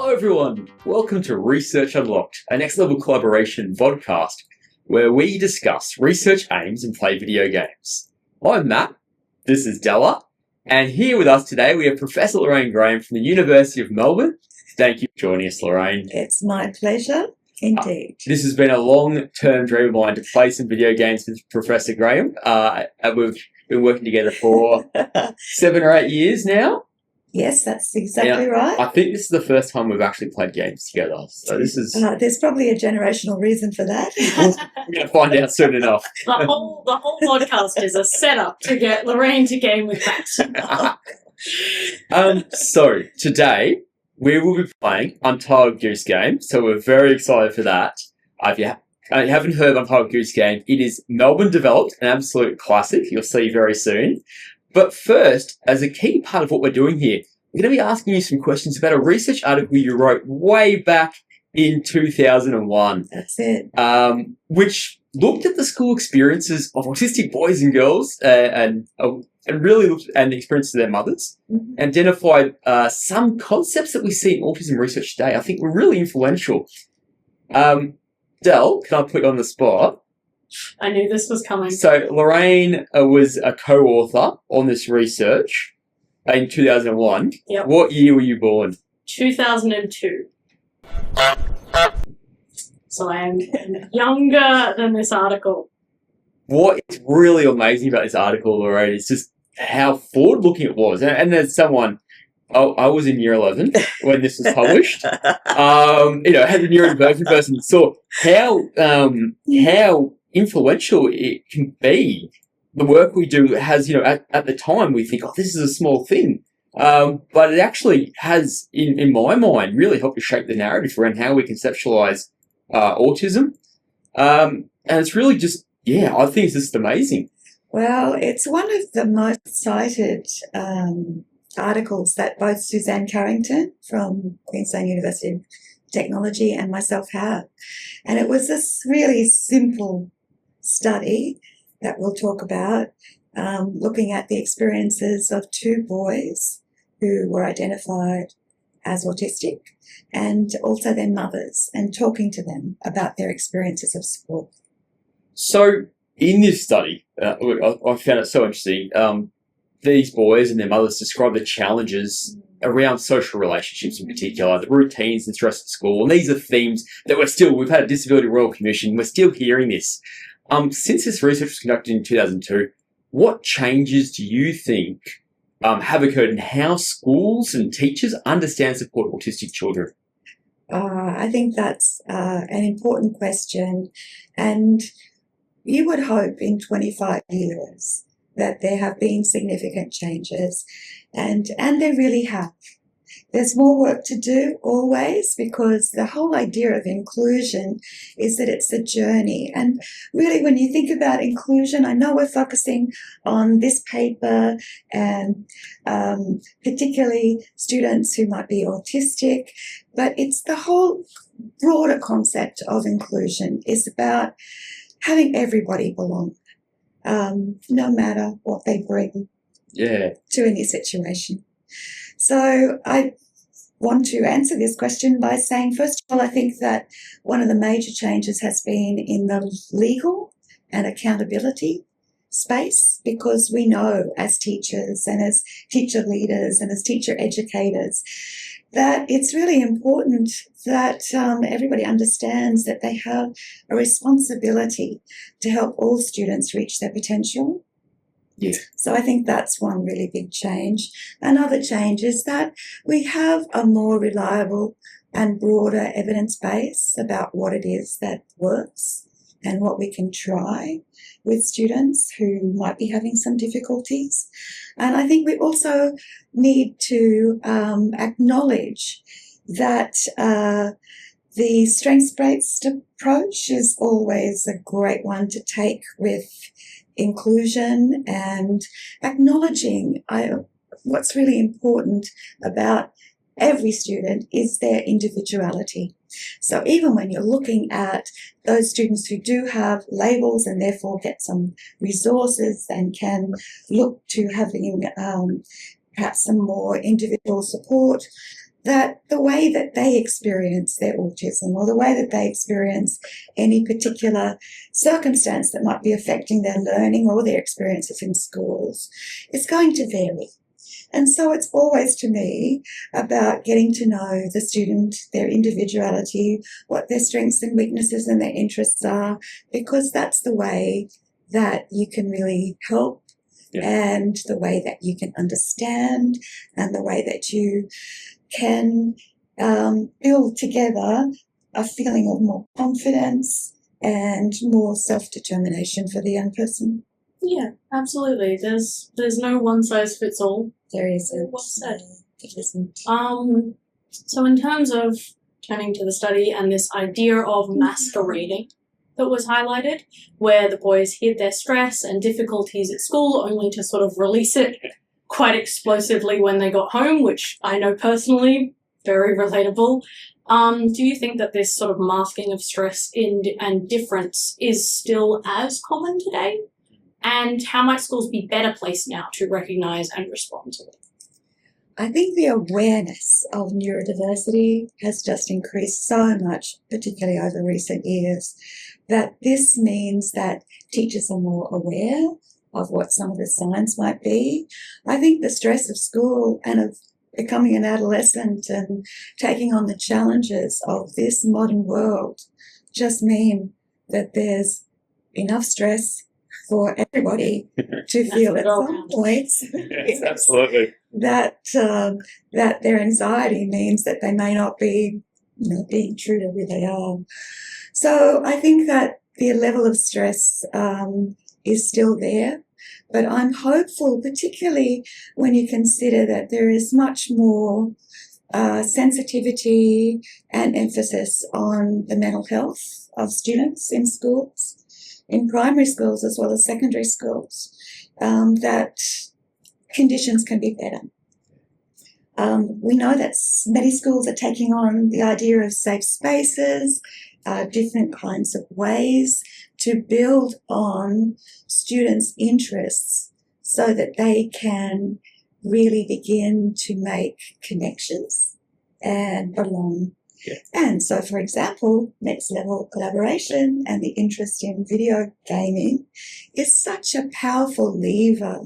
Hello everyone, welcome to Research Unlocked, a next level collaboration vodcast where we discuss research aims and play video games. I'm Matt, this is Della, and here with us today we have Professor Lorraine Graham from the University of Melbourne. Thank you for joining us, Lorraine. It's my pleasure, indeed. This has been a long-term dream of mine to play some video games with Professor Graham. We've been working together for 7 or 8 years now. Yes, that's exactly right. I think this is the first time we've actually played games together. So this is... there's probably a generational reason for that. We're going to find out soon enough. The whole podcast is a setup to get Lorraine to game with Matt. So today we will be playing Untitled Goose Game. So we're very excited for that. If you haven't heard of Untitled Goose Game, it is Melbourne developed, an absolute classic. You'll see very soon. But first, as a key part of what we're doing here, we're going to be asking you some questions about a research article you wrote way back in 2001. That's it. Which looked at the school experiences of autistic boys and girls and really looked at the experiences of their mothers, identified some concepts that we see in autism research today. I think were really influential. Del, can I put you on the spot? I knew this was coming. So Lorraine was a co-author on this research in 2001. Yep. What year were you born? 2002. So I am younger than this article. What is really amazing about this article, Lorraine, is just how forward-looking it was. And there's someone... I was in year 11 when this was published. As a neurodivergent person, saw how influential it can be. The work we do has, at the time we think, this is a small thing. But it actually has, in my mind, really helped to shape the narrative around how we conceptualize autism. And it's really just, I think it's just amazing. Well, it's one of the most cited articles that both Suzanne Carrington from Queensland University of Technology and myself have. And it was this really simple study that we'll talk about, looking at the experiences of 2 boys who were identified as autistic and also their mothers, and talking to them about their experiences of school. So in this study, I found it so interesting. These boys and their mothers describe the challenges around social relationships in particular, the routines and stress at school. And these are themes that we've had a Disability Royal Commission, we're still hearing this. Since this research was conducted in 2002, what changes do you think have occurred in how schools and teachers understand and support autistic children? I think that's an important question. And you would hope in 25 years that there have been significant changes, and there really have. There's more work to do always, because the whole idea of inclusion is that it's a journey. And really, when you think about inclusion, I know we're focusing on this paper and particularly students who might be autistic, but it's the whole broader concept of inclusion is about having everybody belong. No matter what they bring to any situation. So I want to answer this question by saying, first of all, I think that one of the major changes has been in the legal and accountability space, because we know as teachers and as teacher leaders and as teacher educators that it's really important that everybody understands that they have a responsibility to help all students reach their potential. Yes. So I think that's one really big change. Another change is that we have a more reliable and broader evidence base about what it is that works and what we can try with students who might be having some difficulties. And I think we also need to acknowledge that the strengths-based approach is always a great one to take with inclusion, and acknowledging what's really important about every student is their individuality. So even when you're looking at those students who do have labels and therefore get some resources and can look to having perhaps some more individual support, that the way that they experience their autism or the way that they experience any particular circumstance that might be affecting their learning or their experiences in schools is going to vary. And so it's always, to me, about getting to know the student, their individuality, what their strengths and weaknesses and their interests are, because that's the way that you can really help, and the way that you can understand, and the way that you can build together a feeling of more confidence and more self-determination for the young person. Yeah, absolutely. There's no one size fits all. There isn't. Well said. It isn't. So in terms of turning to the study and this idea of masquerading that was highlighted, where the boys hid their stress and difficulties at school only to sort of release it quite explosively when they got home, which I know personally, very relatable. Do you think that this sort of masking of stress and difference is still as common today? And how might schools be better placed now to recognise and respond to it? I think the awareness of neurodiversity has just increased so much, particularly over recent years, that this means that teachers are more aware of what some of the signs might be. I think the stress of school and of becoming an adolescent and taking on the challenges of this modern world just mean that there's enough stress for everybody to feel at some point Yes, absolutely. that their anxiety means that they may not be, being true to who they are. So I think that the level of stress is still there, but I'm hopeful, particularly when you consider that there is much more sensitivity and emphasis on the mental health of students in schools, in primary schools as well as secondary schools, that conditions can be better. We know that many schools are taking on the idea of safe spaces, different kinds of ways to build on students' interests so that they can really begin to make connections and belong. Yeah. And so, for example, next level collaboration and the interest in video gaming is such a powerful lever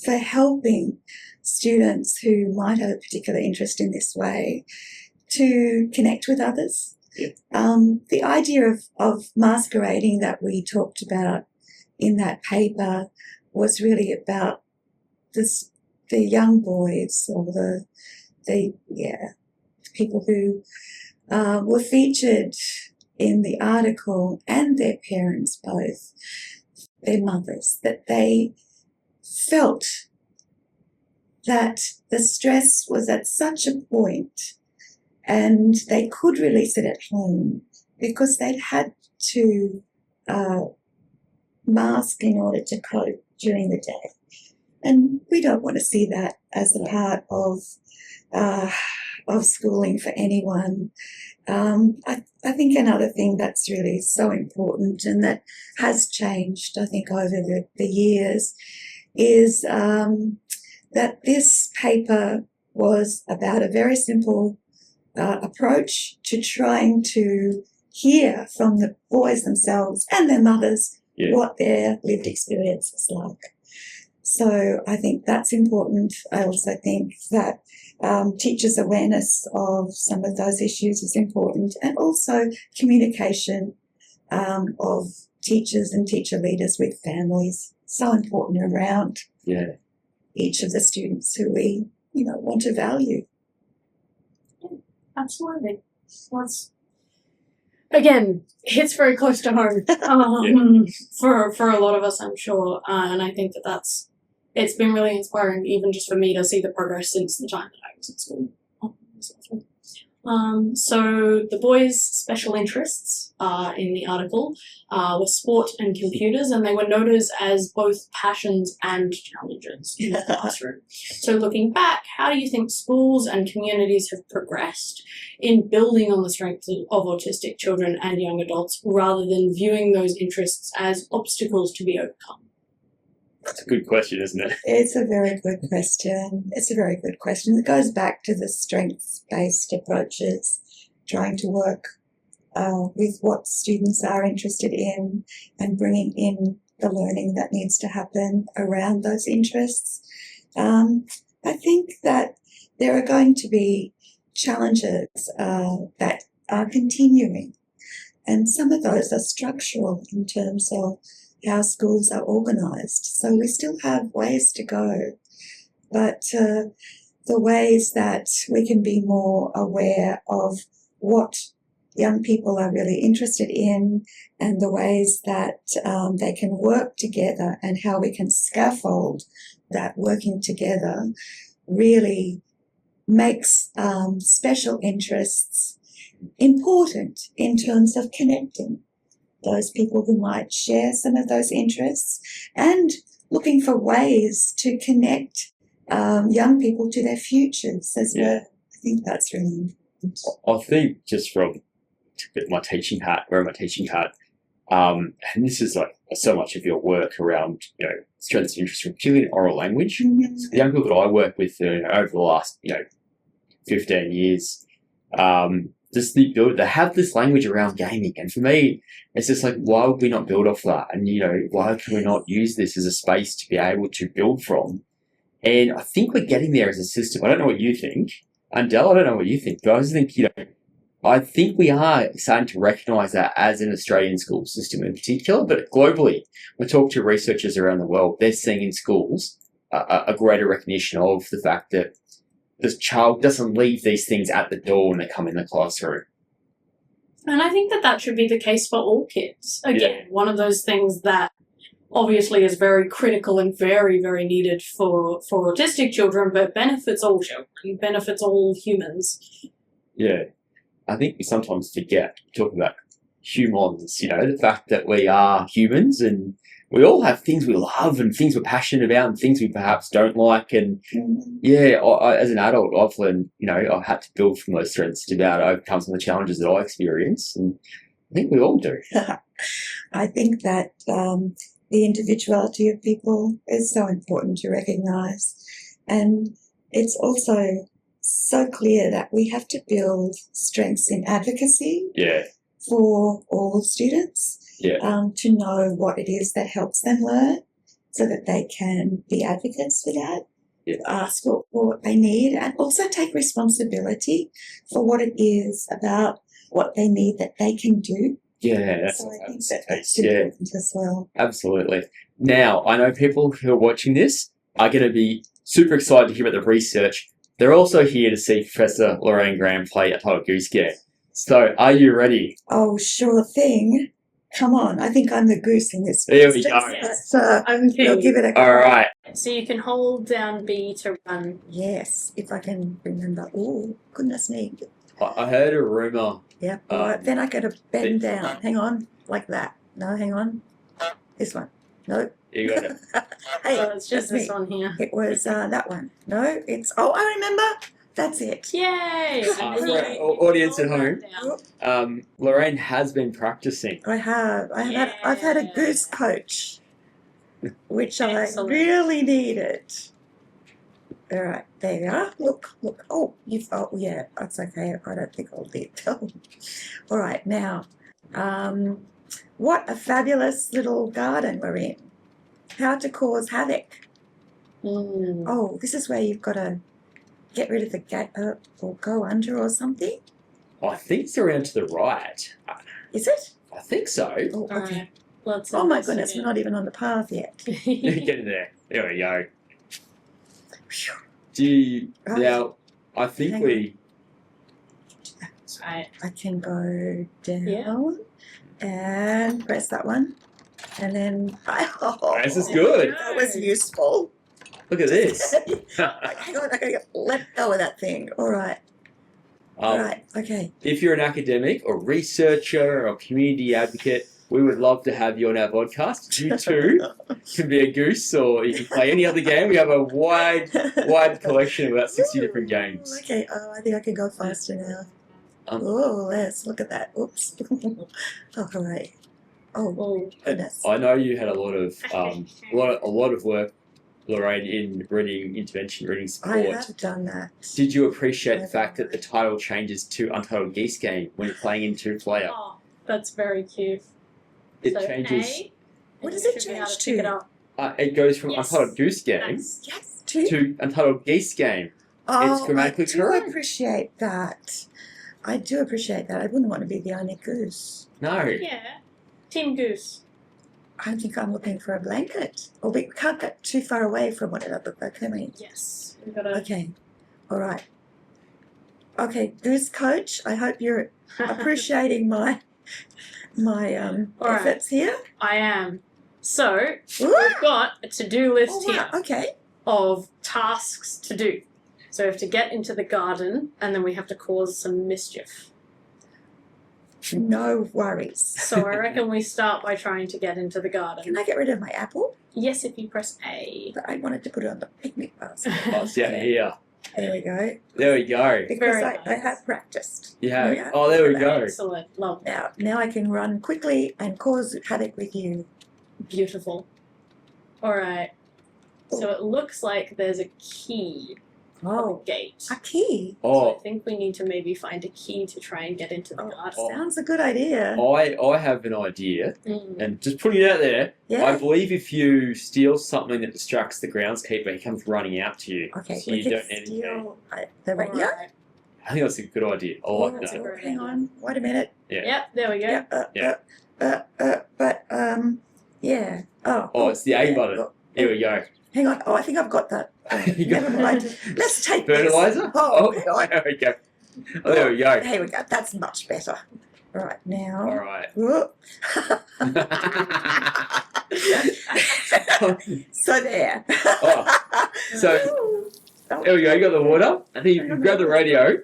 for helping students who might have a particular interest in this way to connect with others. Yeah. The idea of masquerading that we talked about in that paper was really about the young boys or the people who were featured in the article, and their parents both, their mothers, that they felt that the stress was at such a point and they could release it at home because they'd had to mask in order to cope during the day. And we don't want to see that as a part of schooling for anyone. I think another thing that's really so important and that has changed, I think, over the years is that this paper was about a very simple approach to trying to hear from the boys themselves and their mothers what their lived experience is like. So I think that's important. I also think that teachers' awareness of some of those issues is important, and also communication of teachers and teacher leaders with families, so important around each of the students who we want to value. Absolutely. That's, again, hits very close to home for a lot of us, I'm sure, and I think it's been really inspiring, even just for me, to see the progress since the time that I was in school. So the boys' special interests in the article were sport and computers, and they were noted as both passions and challenges in the classroom. So looking back, how do you think schools and communities have progressed in building on the strengths of autistic children and young adults rather than viewing those interests as obstacles to be overcome? That's a good question, isn't it? It's a very good question. It's a very good question. It goes back to the strengths-based approaches, trying to work with what students are interested in and bringing in the learning that needs to happen around those interests. I think that there are going to be challenges that are continuing, and some of those are structural in terms of how schools are organised. So we still have ways to go, but the ways that we can be more aware of what young people are really interested in and the ways that they can work together and how we can scaffold that working together really makes special interests important in terms of connecting those people who might share some of those interests and looking for ways to connect young people to their futures as well. I think that's really important. I think just from my teaching hat, wearing my teaching hat, and this is like so much of your work around, strengths and interests, particularly in oral language. Mm-hmm. So the young people that I work with over the last, 15 years, just the ability to have this language around gaming. And for me, it's just like, why would we not build off that? And, why can we not use this as a space to be able to build from? And I think we're getting there as a system. I don't know what you think. And Del, I don't know what you think, but I just think, I think we are starting to recognise that as an Australian school system in particular, but globally, we talk to researchers around the world, they're seeing in schools a greater recognition of the fact that this child doesn't leave these things at the door when they come in the classroom. And I think that should be the case for all kids. Again, one of those things that obviously is very critical and very, very needed for autistic children, but benefits all children, benefits all humans. Yeah. I think we sometimes forget, talk about humans, the fact that we are humans and we all have things we love and things we're passionate about and things we perhaps don't like. And I, as an adult, I've learned, I've had to build from those strengths to be able to overcome some of the challenges that I experience. And I think we all do. I think that the individuality of people is so important to recognise. And it's also so clear that we have to build strengths in advocacy for all students to know what it is that helps them learn so that they can be advocates for that, ask for what they need, and also take responsibility for what it is about what they need that they can do. Yeah, so I think that's important as well. Absolutely. Now, I know people who are watching this are going to be super excited to hear about the research. They're also here to see Professor Lorraine Graham play Untitled Goose Game. So, are you ready? Oh, sure thing. Come on. I think I'm the goose in this. There we go. But, we'll give it a go. All right. So you can hold down B to run. Yes, if I can remember. Oh, goodness me. I heard a rumour. Yep. All right. Then I got to bend down. Hang on. Like that. No, hang on. This one. No. You got it. Hey, so it's just this one here. It was that one. No, it's... Oh, I remember. That's it. Yay! For our audience at home, Lorraine has been practicing. I have. I've had a goose coach, which Excellent. I really needed. All right, there you are. Look. Oh, yeah, that's okay. I don't think I'll need it. All right, now, what a fabulous little garden we're in. How to cause havoc. Oh, this is where you've got to get rid of the gate or go under or something. I think it's around to the right. Is it? I think so. Oh, okay. Right. Oh my goodness, we're not even on the path yet. Get in there. There we go. Now, I think Right. I can go down and press that one. And then... this is good. That was useful. Look at this. Hang on, I gotta let go of that thing. All right. Right, okay. If you're an academic or researcher or community advocate, we would love to have you on our podcast. You too can be a goose or you can play any other game. We have a wide collection of about 60 different games. Okay, I think I can go faster now. Let's look at that. Oops. All right. Oh, Oh, goodness. I know you had a lot of work, Lorraine, in reading intervention, reading I support. have done that. Did you appreciate the fact that the title changes to Untitled Geese Game when you're playing in two-player? oh, that's very cute. It So changes. A, What and does you it should be able change pick it to? up. It goes from Yes. Untitled Goose Game Nice. Yes, to Untitled Geese Game. Oh, grammatically I do correct. appreciate that. I do appreciate that. I wouldn't want to be the only goose. No. Yeah. Team Goose. I think I'm looking for a blanket. Or we can't get too far away from one another, though, can we? Yes. We've got a. Okay. All right. Okay, Goose Coach, I hope you're appreciating my All right. efforts here. I am. So, Ooh. we've got a to-do list Oh, here wow. Okay. of tasks to do. So we have to get into the garden, and then we have to cause some mischief. No worries. So I reckon we start by trying to get into the garden. Can I get rid of my apple? Yes, if you press A. But I wanted to put it on the picnic basket. Oh, it's down here. There we go. There we go. Because Very I nice. have practiced. Yeah. Yeah. Oh, there we go. Excellent. Love that. Now I can run quickly and cause havoc with you. Beautiful. All right. So it looks like there's a key on Oh, the gate. a key. So I Oh, think we need to maybe find a key to try and get into the garden. Sounds a good idea. I have an idea, Mm. and just putting it out there. I Yeah. believe if you steal something that distracts the groundskeeper, he comes running out to you. Okay, So we you can don't need anything. steal the radio. Alright. I think that's a good idea. I like that's a that. great Hang idea. on. Wait a minute. Yeah. Yep, there we go. Yeah. But Oh. Oh, it's the A yeah. button. Oh, Here we go. hang on. Oh, I think I've got that. You got Never mind. Let's take this. fertilizer. Oh, hang on. there we go. Oh, there we go. Here we go. That's much better. Right now. All right. Whoop. So there. Oh, so there we go. You got the water. I think you can grab the radio.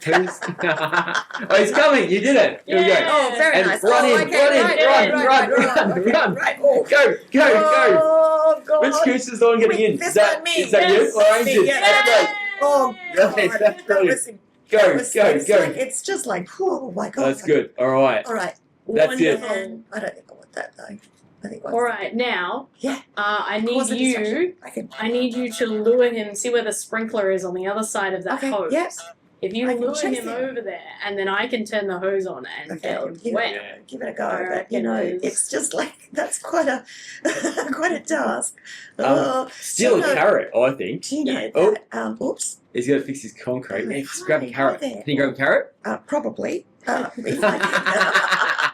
Who's... oh, he's coming. You did it. Here we go. Oh, very And nice. run oh, in, okay, run in, right, run, right, run, right, run, okay, run. Right. Oh, Go, go. Oh, God. Which goose is the one getting in? This Is that, one, me. is that Yes, you? Lorraine me, did. yeah. That's great. Oh, God. Yes, that's That brilliant. was, Go, that was go, it's go. Like, it's just like, oh, my God. That's good. All right. All right. That's it. Wonderful. I don't think I want that, though. I think All right, now. Yeah. I need Cause a you. distraction. I can. I need you to lure him. See where the sprinkler is on the other side of that Okay, hose. yes. If you I can lure chase him him. over there, and then I can turn the hose on and Okay, get I'll him give wet. it, give it a go. I But, reckon it is. it's just like, that's quite a quite a task. Oh, Steal a so- carrot, I think. Do you know Oh. that? Oops. He's got to fix his concrete. Oh, Yeah, just grab a hi, carrot. hi there. Can you grab a carrot? Probably. If I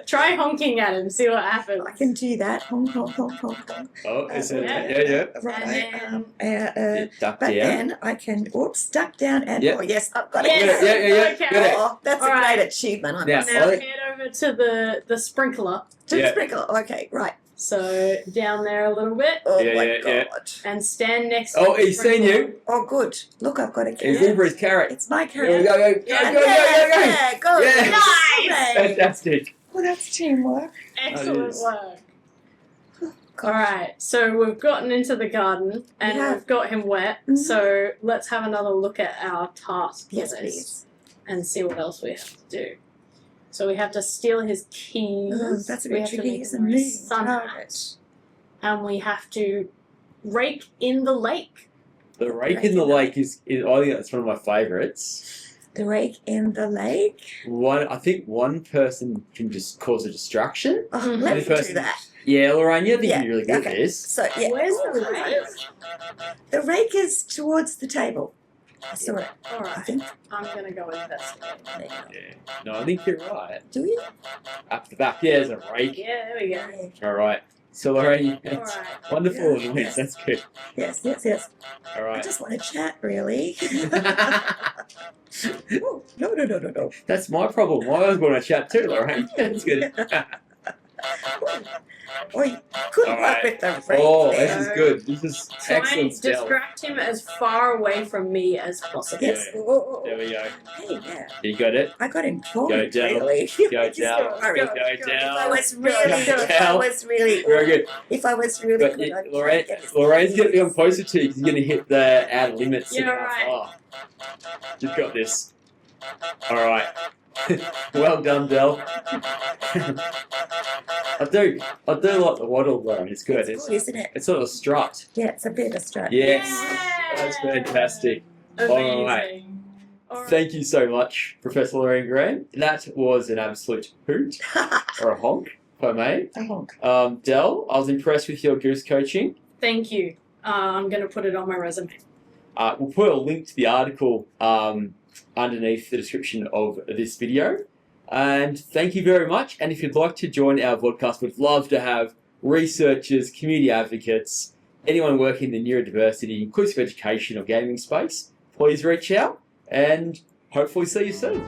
Try honking at him, see what happens. I can do that. Honk, honk, honk, honk, honk. Oh, is it? Yeah. Yeah. Right. Yeah, duck But down. then I can, duck down and, Yeah. oh yes, I've got Yes. it. Yeah. Okay. Get it. Oh, that's All a right. great achievement. I Yeah. must Now Oh. head over to the sprinkler. To Yeah. sprinkle. Okay, right. So down there a little bit, Oh Yeah, my yeah, God. yeah. and stand next to Oh, the he's seen sprinkler. you. Oh, good. Look, I've got a He's in carrot. for his carrot. It's my Here we carrot. go, go, Yeah. go. Yeah, go. Yeah. Nice! Fantastic. Well, that's teamwork. Excellent is. work. Gosh. Alright, so we've gotten into the garden and We have. we've got him wet, Mhm. so let's have another look at our task Yes, list please. and see what else we have to do. So we have to steal his keys. Oh, that's a we bit have to tricky. make He's a him wear a moving sun target. hat, and we have to rake in the lake. The rake in the lake is I think that's one of my favourites. The rake in the lake. I think one person can just cause a distraction. Oh, Mhm. let me The person- do that. Yeah, Lorraine, you think Yeah, you're really good at okay. this. So, yeah. Where's Oh, the rake? The rake is towards the table. I saw it, I Alright, think. I'm gonna go investigate. There you go. Yeah. No, I think you're right. Do you? Up the back, yeah, there's a rake. Yeah, there we go. Yeah. All right. So Lorraine, that's Alright. wonderful Yeah. annoyance. That's good. Yes. All I right. just want to chat, really. Oh, no. That's my problem. I was going to chat too, Lorraine. That's good. Oh, you couldn't All work right. with the rake Oh, there. this is good. This is Try and excellent stealth. distract him as far away from me as possible. Yes. Yeah. Oh, There we go. hey, yeah. You got it? I got him Go cornered, down. really. Go Just down. got worried. Go If I down. was really, Go down. if Very good. I was really But good, I'd Lorraine, get his- Lorraine's going to come closer to you because you're going to hit the outer limits. Yeah, of how right. far. You've got this. All right. Well done, Del. I do like the waddle though. It's good. It's good, isn't it? It's sort of a strut. Yeah, it's a bit of a strut. Yes, Yeah. that's fantastic. Amazing. All right. All right. Thank you so much, Professor Lorraine Graham. That was an absolute hoot, or a honk, if I may. A honk. Del, I was impressed with your Goose coaching. Thank you. I'm going to put it on my resume. We'll put a link to the article underneath the description of this video. And thank you very much. And if you'd like to join our podcast, we'd love to have researchers, community advocates, anyone working in the neurodiversity, inclusive education or gaming space. Please reach out and hopefully see you soon.